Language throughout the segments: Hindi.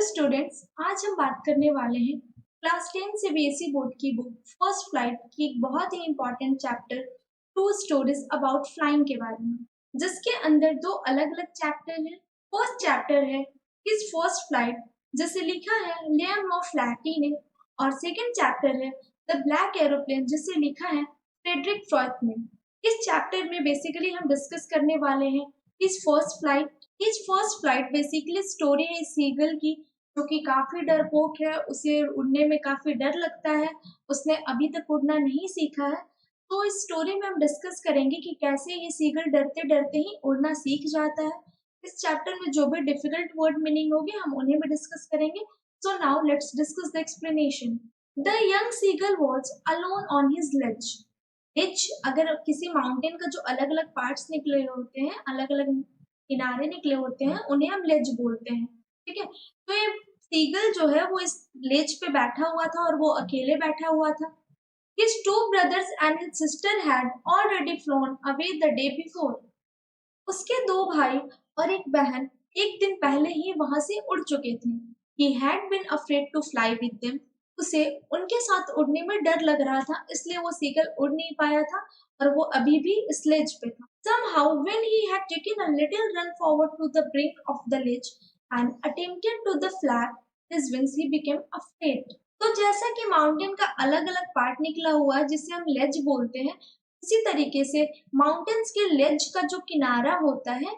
स्टूडेंट्स, आज हम बात करने वाले हैं क्लास 10 सीबीएसई बोर्ड की बुक फर्स्ट फ्लाइट की एक बहुत ही important chapter two stories about flying के बारे में, जिसके अंदर दो अलग अलग चैप्टर हैं। फर्स्ट चैप्टर है हिज फर्स्ट फ्लाइट, जिसे लिखा है लियाम फ्लैटी ने, और सेकंड चैप्टर है द ब्लैक एरोप्लेन, जिसे लिखा है फ्रेडरिक फ्रॉस्ट ने। इस चैप्टर में बेसिकली हम डिस्कस करने वाले हैं his first flight. His first flight basically story है सीगल की, जो कि काफी डरपोक है, उसे उड़ने में काफी डर लगता है, उसने अभी तक उड़ना नहीं सीखा है। तो इस स्टोरी में हम डिस्कस करेंगे कि कैसे ये सीगल डरते डरते ही उड़ना सीख जाता है। इस चैप्टर में जो भी डिफिकल्ट वर्ड मीनिंग होगी हम उन्हें भी डिस्कस करेंगे। So now let's discuss the explanation. The young seagull was alone on his ledge. Ledge, अगर किसी माउंटेन का जो अलग अलग पार्ट्स निकले होते हैं, अलग अलग किनारे निकले होते हैं, उन्हें हम लेज बोलते हैं। ठीक है, तो ये सीगल जो है वो इस लेज पे बैठा हुआ था और वो अकेले बैठा हुआ था। His two brothers and his sister had already flown away the day before. उसके दो भाई और एक बहन एक दिन पहले ही वहां से उड़ चुके थे। He had been afraid to fly with them. उसे उनके साथ उड़ने में डर लग रहा था, इसलिए वो सीगल उड़ नहीं पाया था और वो अभी भी इस ledge पे था। Somehow, when he had taken a little run forward to the brink of the ledge and attempted to the flap his wings, he became afraid. तो जैसा कि माउंटेन का अलग अलग पार्ट निकला हुआ है जिसे हम लेज बोलते हैं, उसी तरीके से माउंटेन्स के लेज का जो किनारा होता है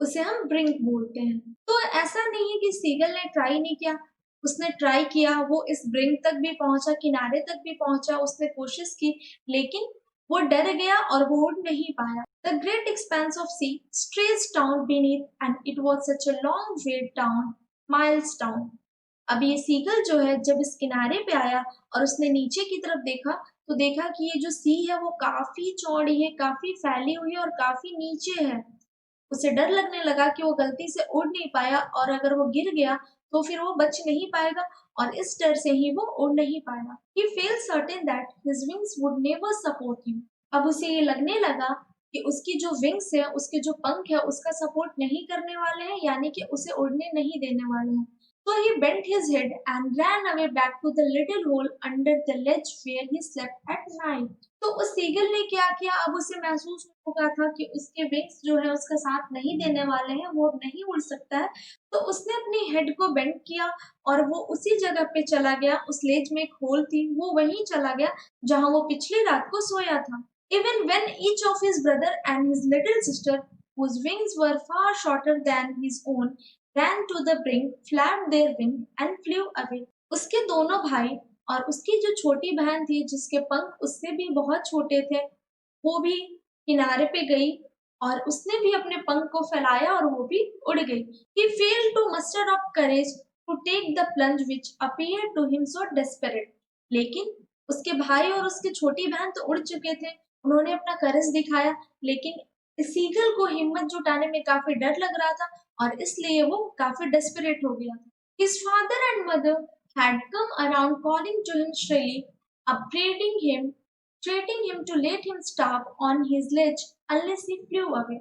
उसे हम ब्रिंक बोलते हैं। तो ऐसा नहीं है कि सीगल ने ट्राई नहीं किया, उसने ट्राई किया, वो इस ब्रिंक तक भी पहुंचा, किनारे तक भी पहुंचा, उसने कोशिश की, लेकिन वो डर गया और वो उड़ नहीं पाया। The great expanse of sea stretched down beneath, and it was such a long way down, miles down. अब ये सीगल जो है जब इस किनारे पे आया और उसने नीचे की तरफ देखा, तो देखा कि ये जो सी है वो काफी चौड़ी है, काफी फैली हुई है और काफी नीचे है। उसे डर लगने लगा कि वो गलती से उड़ नहीं पाया और अगर वो गिर गया तो फिर वो बच नहीं पाएगा, और इस डर से ही वो उड़ नहीं पाया। He felt certain that his wings would never support him. अब उसे ये लगने लगा कि उसकी जो विंग्स है, उसके जो पंख है, उसका सपोर्ट नहीं करने वाले हैं, यानी कि उसे उड़ने नहीं देने वाले हैं। So he bent his head and ran away back to the little hole under the ledge where he slept at night. तो उस सीगल ने क्या किया, अब उसे महसूस हो गया था कि उसके विंग्स जो है उसका साथ नहीं देने वाले हैं, वो अब नहीं उड़ सकता है। तो उसने अपनी हेड को बेंड किया और वो उसी जगह पे चला गया, उस लेज में एक होल थी, वो वहीं चला गया जहां वो पिछली रात को सोया था। Even when each of his brother and his little sister, whose wings were far shorter than his own, ran to the brink, flapped their wings and flew away. उसके दोनों भाई और उसकी जो छोटी बहन थी जिसके पंख उससे भी बहुत छोटे थे, वो भी किनारे पे गई और उसने भी अपने पंख को फैलाया और वो भी उड़ गई। He failed to muster up courage to take the plunge which appeared to him so desperate. लेकिन उसके भाई और उसकी छोटी बहन तो उड़ चुके थे, उन्होंने अपना करज दिखाया, लेकिन सीगल को हिम्मत जुटाने में काफी डर लग रहा था और इसलिए वो काफी डेस्परेट हो गया। His father and mother had come around calling to him shrilly, upbraiding him, threatening him to let him starve on his ledge unless he flew away.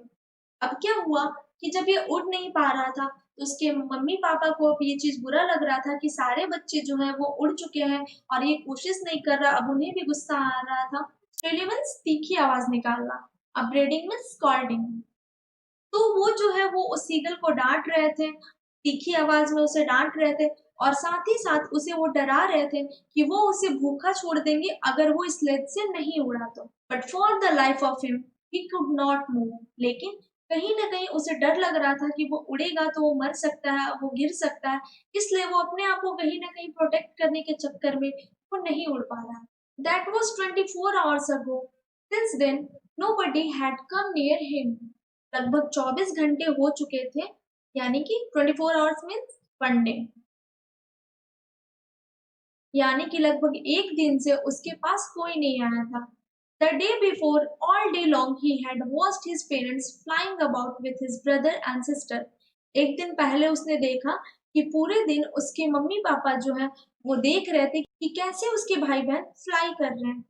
अब क्या हुआ कि जब ये उड़ नहीं पा रहा था तो उसके मम्मी पापा को अब ये चीज बुरा लग रहा था कि सारे बच्चे जो है वो उड़ चुके हैं और ये कोशिश नहीं कर रहा, अब उन्हें भी गुस्सा आ रहा था। Shrilly means तीखी आवाज निकालना, upbraiding means scolding। तो वो जो है वो उस सीगल को डांट रहे थे, तीखी आवाज में उसे डांट रहे थे और साथ ही साथ उसे वो डरा रहे थे कि वो उसे भूखा छोड़ देंगे अगर वो इस लेज से नहीं उड़ा तो। But for the life of him he could not move. लेकिन कहीं ना कहीं उसे डर लग रहा था कि वो उड़ेगा तो वो मर सकता है, वो गिर सकता है, इसलिए वो अपने आप को कहीं ना कहीं प्रोटेक्ट करने के चक्कर में वो नहीं उड़ पा रहा। That was 24 hours ago. Since then, nobody had come near him. लगभग 24 घंटे हो चुके थे, यानी कि 24 आवर्स मीन्स वन डे, यानी कि लगभग एक दिन से उसके पास कोई नहीं आया था। The day before all day long he had watched his parents flying about with his brother and sister. एक दिन पहले उसने देखा कि पूरे दिन उसके मम्मी पापा जो है वो देख रहे थे कि कैसे उसके भाई बहन फ्लाई कर रहे हैं।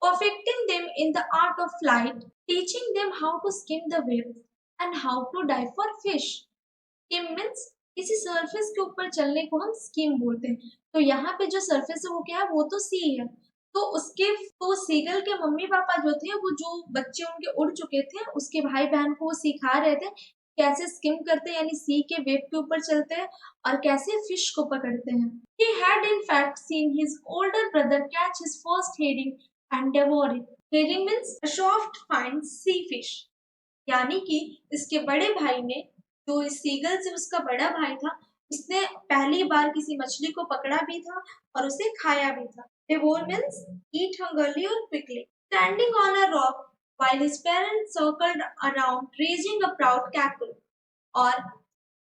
Perfecting them in the art of flight, teaching them how to skim the waves and how to dive for fish. Skim means किसी सरफेस के ऊपर चलने को हम स्किम बोलते हैं। तो यहाँ पे जो सरफेस है वो क्या है, वो तो सी है। तो उसके तो सीगल के मम्मी पापा जो थे, वो जो बच्चे उनके उड़ चुके थे, उसके भाई बहन को वो सिखा रहे थे कैसे स्किम करते हैं, यानी सी के वेव के ऊपर चलते हैं और कैसे फिश को पकड़ते हैं। He had in fact seen his older brother catch his first herring and devour it. Herring means a soft fine sea fish. यानी कि इसके बड़े भाई ने, जो इस सीगल से उसका बड़ा भाई था, उसने पहली बार किसी मछली को पकड़ा भी था और उसे खाया भी था। Devour means eat hungrily or quickly. Standing on a rock while his parents circled around, raising a proud cackle. और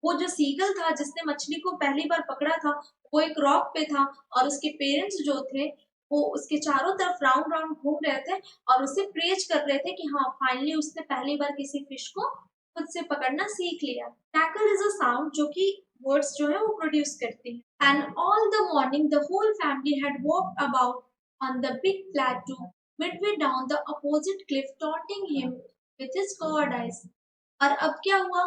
वो जो सीगल था जिसने मछली को पहली बार पकड़ा था, वो एक रॉक पे था और उसके पेरेंट्स जो थे, वो उसके चारों तरफ राउंड राउंड घूम रहे थे और उसे प्रेज कर रहे थे कि हाँ, फाइनली उसने पहली बार किसी फिश को खुद से पकड़ना सीख लिया। टैकल इज अ साउंड जो कि वर्ड्स जो है वो प्रोड्यूस करती है। And all the morning the whole family had walked about on the big plateau midway down the opposite cliff, taunting him with his cold eyes. और अब क्या हुआ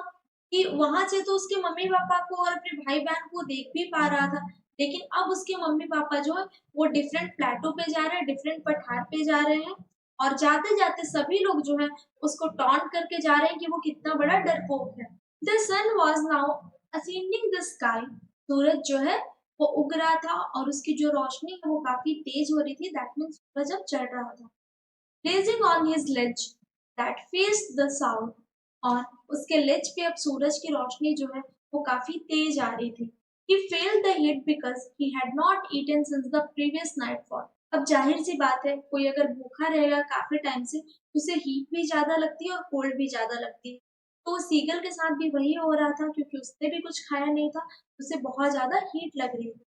कि वहां से तो उसके मम्मी पापा को और अपने भाई बहन को देख भी पा रहा था, लेकिन अब उसके मम्मी पापा जो है वो डिफरेंट प्लेटो पे जा रहे हैं, डिफरेंट पठार पे जा रहे हैं और जाते जाते सभी लोग जो है उसको टॉन्ट करके जा रहे हैं कि वो कितना बड़ा डरपोक है। The sun was now ascending the sky. सूरज जो है वो उग रहा था और उसकी जो रोशनी है वो काफी तेज हो रही थी, दैट मीन्स सूरज अब चढ़ रहा था। Blazing on his ledge that faced the south, और उसके लेज पे अब सूरज की रोशनी जो है वो काफी तेज आ रही थी। He felt the heat because he had not eaten since the previous nightfall. अब जाहिर सी बात है, कोई अगर भूखा रहेगा काफी टाइम से तो उसे हीट भी ज्यादा लगती है और कोल्ड भी ज्यादा लगती है। तो सीगल के साथ भी वही हो रहा था, क्योंकि उसने भी कुछ खाया नहीं था, उसे बहुत ज्यादा हीट लग रही थी।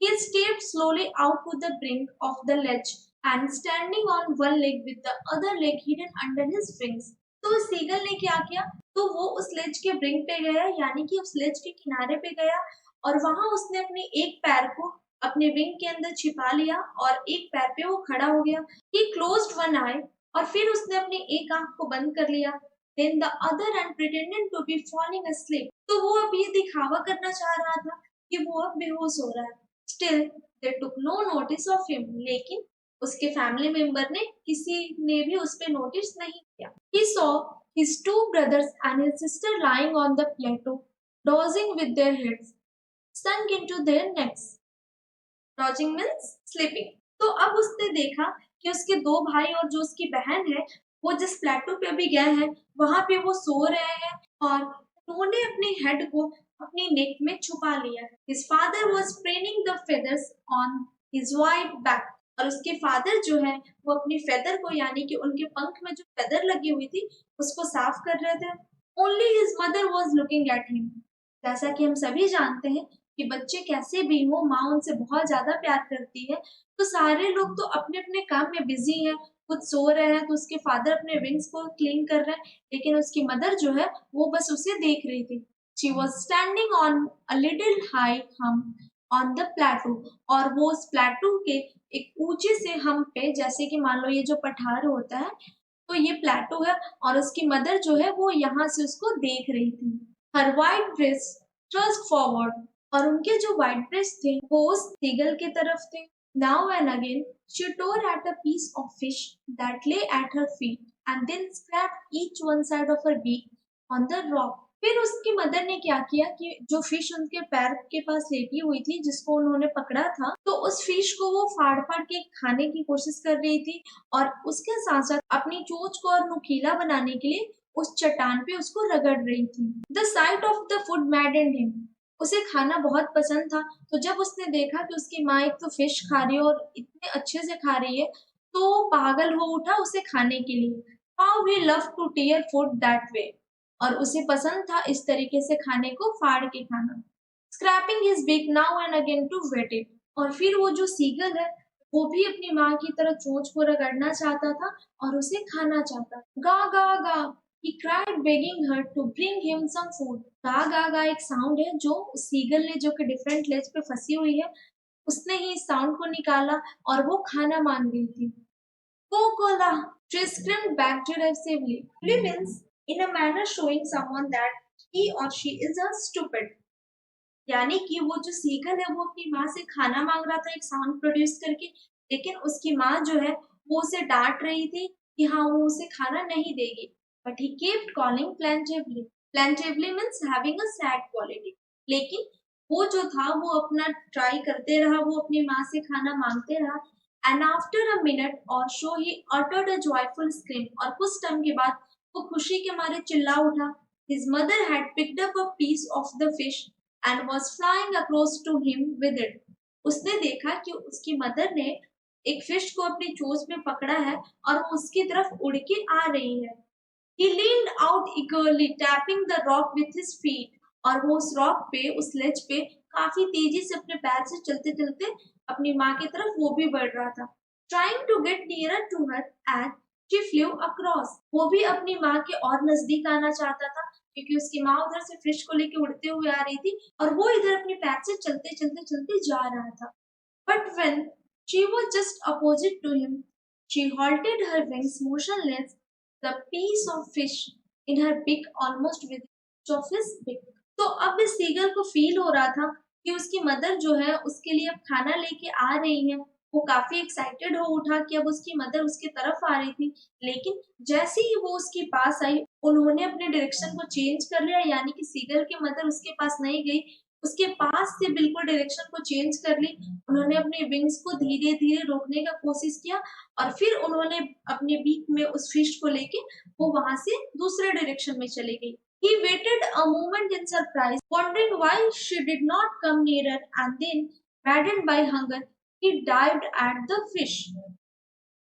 He stepped slowly out to the brink of the ledge and standing on one leg with the other leg hidden under his wings. तो सीगल ने क्या किया, तो वो उस लेज के ब्रिंक पे गया, यानी कि उस लेज के किनारे पे गया और वहां उसने अपने एक पैर को अपने विंग के अंदर छिपा लिया और एक पैर पे वो खड़ा हो गया। He closed one eye, और फिर उसने अपनी एक आंख को बंद कर लिया। Then the other and pretending to be falling asleep. तो वो अब ये दिखावा करना चाह रहा था कि वो अब बेहोश हो रहा है। Still, they took no notice of him. लेकिन उसके फैमिली मेंबर ने किसी ने भी उस पे नोटिस नहीं किया। He saw his two brothers and his sister lying on the plateau, dozing with their heads sunk into their necks. Dozing means sleeping. तो अब उसने देखा कि उसके दो भाई और जो उसकी बहन है, वो जिस प्लेटो पे भी गए हैं, वहां पे वो सो रहे हैं और उन्होंने अपनी हेड को अपनी नेक में छुपा लिया है। His father was spraining the feathers on his white back. और उसके फादर जो है वो अपनी फेदर को, यानी कि उनके पंख में जो फेदर लगी हुई थी, उसको साफ कर रहे थे। Only his mother was looking at him. जैसा कि हम सभी जानते हैं कि बच्चे कैसे भी हो, माँ उनसे बहुत ज्यादा प्यार करती है। तो सारे लोग तो अपने अपने काम में बिजी हैं, खुद सो रहे हैं तो उसके फादर अपने विंग्स को क्लीन कर रहे हैं, लेकिन उसकी मदर जो है वो बस उसे देख रही थी। She was standing on a little high hump on the प्लेटू, और वो उस प्लेटू के एक ऊंचे से हम पे, जैसे कि मान लो ये जो पठार होता है, तो ये प्लेटू है और उसकी मदर जो है वो यहाँ से उसको देख रही थी। हर वाइट ड्रेस thrust forward, और उनके जो व्हाइट ब्रेस्ट थे वो उस सीगल की तरफ थे। Now and again she tore at a piece of fish that lay at her feet and then scraped each one side of her beak on the rock. फिर उसकी मदर ने क्या किया कि जो फिश उनके पैर के पास लेटी हुई थी, जिसको उन्होंने पकड़ा था, तो उस फिश को वो फाड़ फाड़ के खाने की कोशिश कर रही थी और उसके साथ साथ अपनी चोंच को और नुकीला बनाने के लिए उस चट्टान पे उसको रगड़ रही थी। The site of the food मैडेंड him. उसे खाना बहुत पसंद था, तो जब उसने देखा कि उसकी माँ एक तो फिश खा रही है और इतने अच्छे से खा रही है, तो वो पागल हो उठा उसे खाने के लिए। How he love to tear food that way, और उसे पसंद था इस तरीके से खाने को फाड़ के खाना। Scraping his beak now and again to wet it, और फिर वो जो सीगल है वो भी अपनी माँ की तरह चोंच को रगड़ना चाहता था और उसे खाना चाहता। गा गा गा, he cried begging her to bring him some food. गा गा गा एक साउंड है जो सीगल ने, जो कि डिफरेंट लेज पे फंसी हुई है, उसने ही इस साउंड को निकाला और वो खाना मांग रही थी। Coca-Cola, she screamed back derisively. Means in a manner showing someone that he or she is a stupid. यानी कि वो जो सीगल है वो अपनी माँ से खाना मांग रहा था एक साउंड प्रोड्यूस करके, लेकिन उसकी माँ जो है वो उसे डांट रही थी कि हाँ वो उसे खाना नहीं देगी। But he kept calling plaintively. Plaintively means having a sad quality. लेकिन वो जो था वो अपना ट्राई करते रहा, वो अपनी माँ से खाना मांगते रहा। एंड आफ्टर अ मिनट और show he uttered a joyful scream, और कुछ टाइम के बाद वो खुशी के मारे चिल्ला उठा। His mother had picked up a piece of the fish and was flying across to him with it. उसने देखा कि उसकी मदर ने एक फिश को अपनी चोंच में पकड़ा है और वो उसकी तरफ उड़ के आ रही है। He leaned out eagerly, tapping the rock with his feet. और वो उस रॉक पे, उस लेज पे काफी तेजी से अपने पैर से चलते चलते अपनी माँ की तरफ वो भी बढ़ रहा था। Trying to get nearer to her as she flew across. वो भी अपनी माँ के और नजदीक आना चाहता था क्योंकि उसकी माँ उधर से फिश को लेके उड़ते हुए आ रही थी और वो इधर अपने पैर से चलते चलते चलते जा रहा था। But when she was just opposite to him, she halted her wings motionless, the piece of fish in her beak almost within reach of his beak. तो अब इस सीगल को फील हो रहा था कि उसकी मदर जो है उसके लिए अब खाना लेके आ रही है। वो काफी एक्साइटेड हो उठा कि अब उसकी मदर उसकी तरफ आ रही थी, लेकिन जैसे ही वो उसके पास आई उन्होंने अपने डायरेक्शन को चेंज कर लिया, यानी कि सीगल की मदर उसके पास नहीं गई, उसके पास से बिल्कुल डायरेक्शन को चेंज कर ली। उन्होंने अपने विंग्स को धीरे-धीरे रोकने का कोशिश किया और फिर उन्होंने अपने बीक में उस फिश को लेके वो वहां से दूसरे डायरेक्शन में चली गई। He waited a moment in surprise, wondering why she did not come nearer, and then, maddened by hunger, he dived at the fish.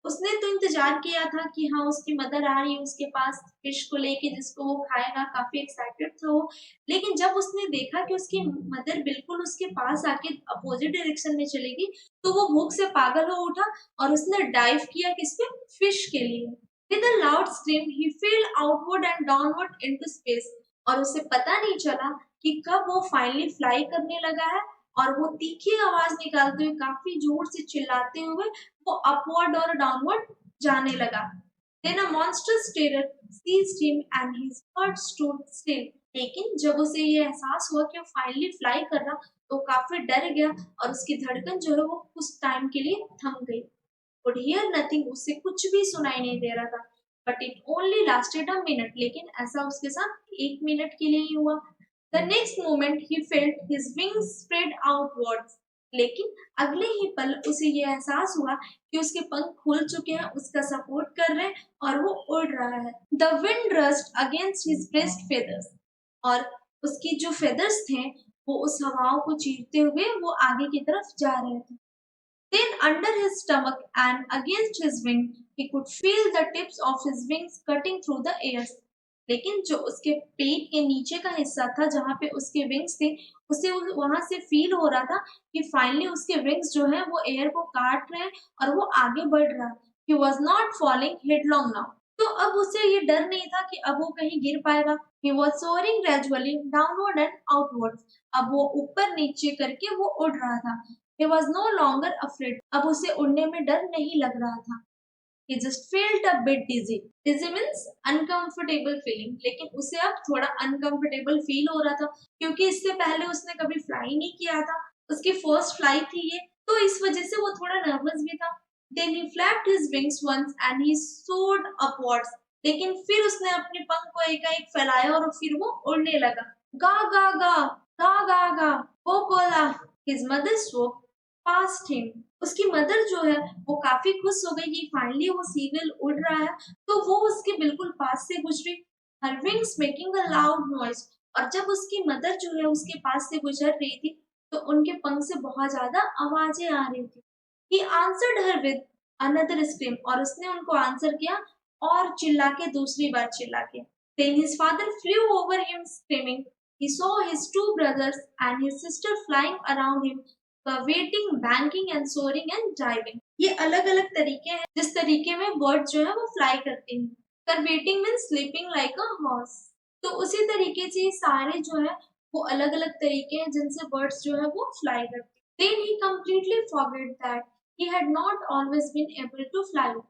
उसने तो इंतजार किया था कि हाँ उसकी मदर आ रही है उसके पास फिश को लेके जिसको वो खाएगा, काफी एक्साइटेड था वो। लेकिन जब उसने देखा कि उसकी मदर बिल्कुल उसके पास आके अपोजिट डायरेक्शन में चली गई, तो वो भूख से पागल हो उठा और उसने डाइव किया किस पे, फिश के लिए। With a loud scream he fell outward and downward into space, और उसे पता नहीं चला कि कब वो फाइनली फ्लाई करने लगा है और वो तीखी आवाज निकालते हुए काफी जोर से चिल्लाते हुए वो अपवर्ड और डाउनवर्ड जाने लगा। Then a monstrous terror seized him and his heart stood still. लेकिन जब उसे ये एहसास हुआ कि वो फाइनली फ्लाई कर रहा, तो काफी डर गया और उसकी धड़कन जो है वो कुछ टाइम के लिए थम गई। Could hear nothing, उसे कुछ भी सुनाई नहीं दे रहा था। But it only lasted a minute, लेकिन ऐसा उसके साथ 1 मिनट के लिए ही हुआ। The next moment he felt his wings spread outwards. लेकिन अगले ही पल उसे ये एहसास हुआ कि उसके पंख खुल चुके हैं, उसका सपोर्ट कर रहे हैं और वो उड़ रहा है। The wind rushed against his breast feathers. और उसकी जो फेदर्स थे वो उस हवाओं को चीरते हुए वो आगे की तरफ जा रहे थे। Then under his stomach and against his wing, he could feel the tips of his wings cutting through the air. लेकिन जो उसके पेट के नीचे का हिस्सा था जहाँ पे उसके विंग्स थे, उसे वहां से फील हो रहा था कि फाइनली उसके विंग्स जो है वो एयर को काट रहे हैं और वो आगे बढ़ रहा है। He was not falling headlong now. तो अब उसे ये डर नहीं था कि अब वो कहीं गिर पाएगा। He was soaring gradually downward and outwards. अब वो ऊपर नीचे करके वो उड़ रहा था। He was no longer afraid. अब उसे उड़ने में डर नहीं लग रहा था। He just felt a bit dizzy. Dizzy means uncomfortable feeling. लेकिन उसे अब थोड़ा uncomfortable feel हो रहा था क्योंकि इससे पहले उसने कभी फ्लाई नहीं किया था। उसकी फर्स्ट फ्लाई थी ये, तो इस वजह से वो थोड़ा नर्वस भी था। Then he flapped his wings once and he soared upwards. लेकिन फिर उसने अपने पंख को एकाएक फैलाया और फिर वो उड़ने लगा। गा गा गा गा गा गा, वो बोला। His mother spoke past him. उसकी मदर जो है वो काफी खुश हो गई कि फाइनली वो सीगल उड़ रहा है, तो वो उसके बिल्कुल पास से गुजरी। Her wings making a loud noise. और जब उसकी मदर जो है उसके पास से गुजर रही थी, तो उनके पंख से बहुत ज्यादा आवाजें आ रही थी। He answered her with another scream. और उसने उनको आंसर किया और चिल्ला के, दूसरी बार चिल्ला के। Then his father flew over him screaming. He saw his two brothers and his sister flying around him, curveting, banking and soaring and diving. ये अलग-अलग तरीके हैं जिस तरीके में बर्ड जो है वो फ्लाई करते हैं। Curveting means sleeping like a horse. तो उसी तरीके से ये सारे जो है वो अलग-अलग तरीके हैं जिनसे बर्ड्स जो है वो फ्लाई करते हैं। Then he completely forgot that he had not always been able to fly.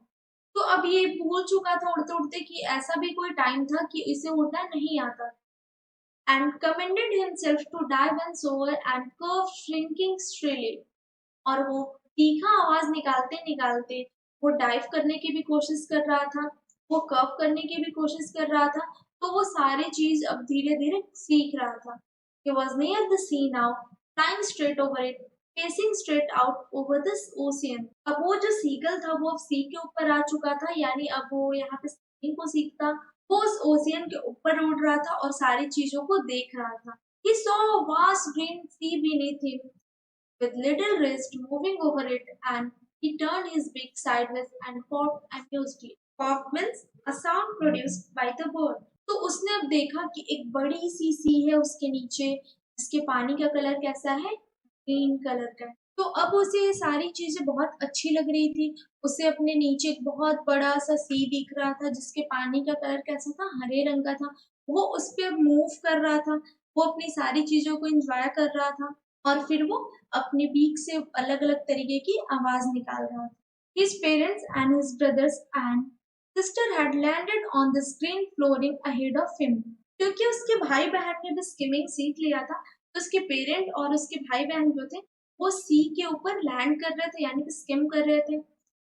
तो अब ये भूल चुका था उड़ते-उड़ते कि ऐसा भी कोई टाइम था कि इसे उड़ना नहीं आता। and commended himself to dive and soar and curve shrinking shrilly. और वो तीखा आवाज निकालते निकालते वो डाइव करने की भी कोशिश कर रहा था, वो कर्व करने की भी कोशिश कर रहा था, तो वो सारी चीज अब धीरे धीरे सीख रहा था. He was near the sea now, flying straight over it, facing straight out over this ocean. अब वो जो सीगल था वो अब सी के ऊपर आ चुका था, यानी अब वो यहाँ पे sailing को सीखता, वो उस ओशियन के ऊपर उड़ रहा था और सारी चीजों को देख रहा था. He saw a vast green sea beneath him, with little wrist moving over it, and he turned his beak sideways and coughed amusedly. Cough means a sound produced by the bird. तो उसने अब देखा कि एक बड़ी सी है उसके नीचे, जिसके पानी का कलर कैसा है, ग्रीन कलर का है. तो अब उसे ये सारी चीजें बहुत अच्छी लग रही थी. उसे अपने नीचे एक बहुत बड़ा सा सी दिख रहा था जिसके पानी का कलर कैसा था, हरे रंग का था. वो उस पे मूव कर रहा था, वो अपनी सारी चीजों को एंजॉय कर रहा था और फिर वो अपने बीक से अलग-अलग तरीके की आवाज निकाल रहा था. His parents and his brothers and sister had landed on the green flooring ahead of him. क्योंकि उसके भाई बहन ने भी स्किमिंग सीख लिया था, तो उसके पेरेंट और उसके भाई बहन जो थे वो सी के ऊपर लैंड कर रहे थे, यानी कि स्किम कर रहे थे.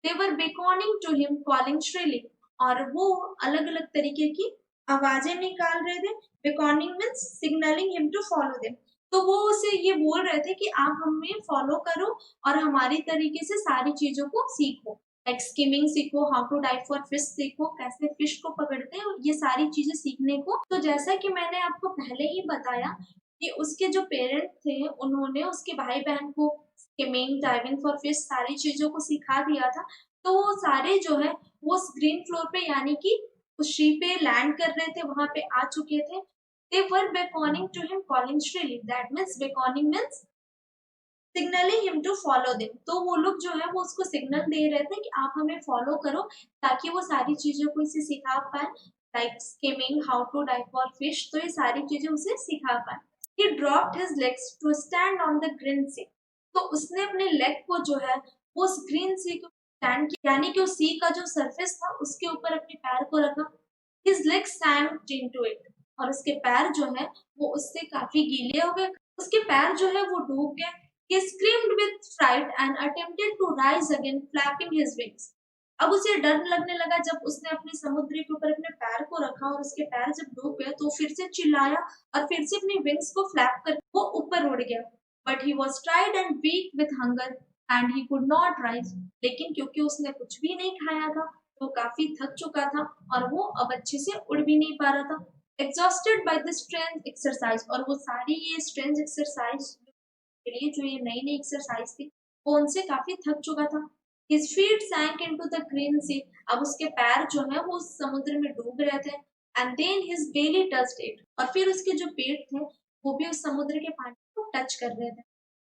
They were beckoning to him, calling shrilly. और वो अलग-अलग तरीके की आवाजें निकाल रहे थे. Beckoning means signaling him to follow them. तो वो उसे ये बोल रहे थे कि आप हमें फॉलो करो और हमारी तरीके से सारी चीजों को सीखो. लाइक स्किमिंग सीखो, how to dive for fish सीखो, कैसे फिश को पकड़ते हैं, ये सारी चीजें सीखने को. तो जैसा कि मैंने आपको पहले ही बताया कि उसके जो पेरेंट थे उन्होंने उसके भाई बहन को स्किमिंग, डाइविंग फॉर फिश सारी चीजों को सिखा दिया था. तो वो सारे जो है वो ग्रीन फ्लोर पे यानी कि उस शी पे लैंड कर रहे थे, वहां पे आ चुके थे. They were beckoning to him, calling shrilly. That means beckoning means signaling him to follow them. तो वो लोग जो है वो उसको सिग्नल दे रहे थे कि आप हमें फॉलो करो ताकि वो सारी चीजों को इसे सिखा पाए. Like skimming, how to dive for fish, तो ये सारी चीजें उसे सिखा पाए. He dropped his legs to stand on the green sea. तो उसने अपने लेग को जो है वो उस ग्रीन सी को स्टैंड किया, यानी कि उस सी का जो सरफेस था उसके ऊपर अपने पैर को रखा. His legs sank into it. और उसके पैर जो है वो उससे काफी गीले हो गए, उसके पैर जो है वो डूब गए. He screamed with fright and attempted to rise again, flapping his wings. अब उसे डर लगने लगा जब उसने अपने समुद्र के ऊपर अपने पैर को रखा और उसके पैर जब डूब गए तो फिर से चिल्लाया और फिर से अपने विंग्स को फ्लैप कर वो ऊपर उड़ गया. But he was tired and weak with hunger and he could not rise. लेकिन क्योंकि उसने कुछ भी नहीं खाया था वो काफी थक चुका था और वो अब अच्छे से उड़ भी नहीं पा रहा था. Exhausted by the strength exercise, और वो सारी ये स्ट्रेंथ एक्सरसाइज के लिए जो ये नई नई एक्सरसाइज थी वो उनसे काफी थक चुका था. His feet sank into the green sea. अब उसके पैर जो है वो समुद्र में डूब रहे थे. And then his belly touched it. और फिर उसके जो पेट थे वो भी उस समुद्र के पानी को टच कर रहे थे.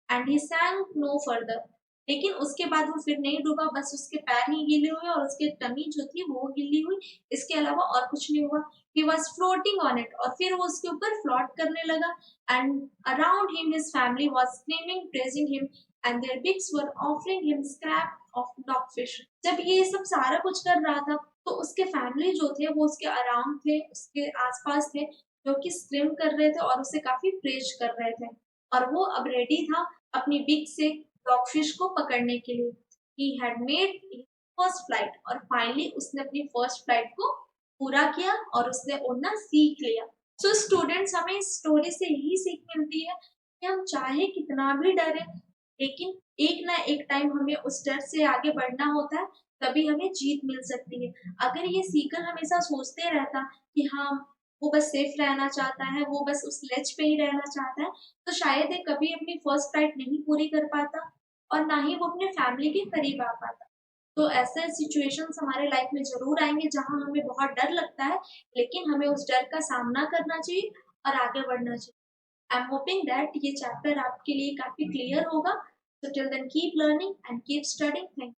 And he sank no further. लेकिन उसके बाद वो फिर नहीं डूबा, बस उसके पैर ही गीले हुए और उसकी टमी जो थी वो गीली हुई, इसके अलावा और कुछ नहीं हुआ. He was floating on it. और फिर वो उसके ऊपर फ्लोट करने लगा. And around him his family was screaming, praising him, and their beaks were offering him scrap of dogfish. जब ये सब सारा कुछ कर रहा था तो उसके फैमिली जो थे वो उसके अराउंड थे, उसके आसपास थे, जो कि स्क्रीम कर रहे थे और उसे काफी प्रेज कर रहे थे. और वो अब रेडी था अपनी बिग से डॉगफिश को पकड़ने के लिए. He had made his first flight. और फाइनली उसने अपनी फर्स्ट फ्लाइट को पूरा किया और उसने उड़ना सीख लिया. सो स्टूडेंट्स, हमें इस स्टोरी से यही सीख मिलती है कि हम चाहे कितना भी डरे, लेकिन एक ना एक टाइम हमें उस डर से आगे बढ़ना होता है, तभी हमें जीत मिल सकती है. अगर ये सीगल हमेशा सोचते रहता कि हाँ वो बस सेफ रहना चाहता है, वो बस उस लेज पे ही रहना चाहता है, तो शायद ये कभी अपनी फर्स्ट फ्लाइट नहीं पूरी कर पाता और ना ही वो अपने फैमिली के करीब आ पाता. तो ऐसे सिचुएशंस हमारे लाइफ में ज़रूर आएँगे जहाँ हमें बहुत डर लगता है, लेकिन हमें उस डर का सामना करना चाहिए और आगे बढ़ना चाहिए. आई एम होपिंग दैट ये चैप्टर आपके लिए काफ़ी क्लियर होगा. So till then keep learning and keep studying. Thank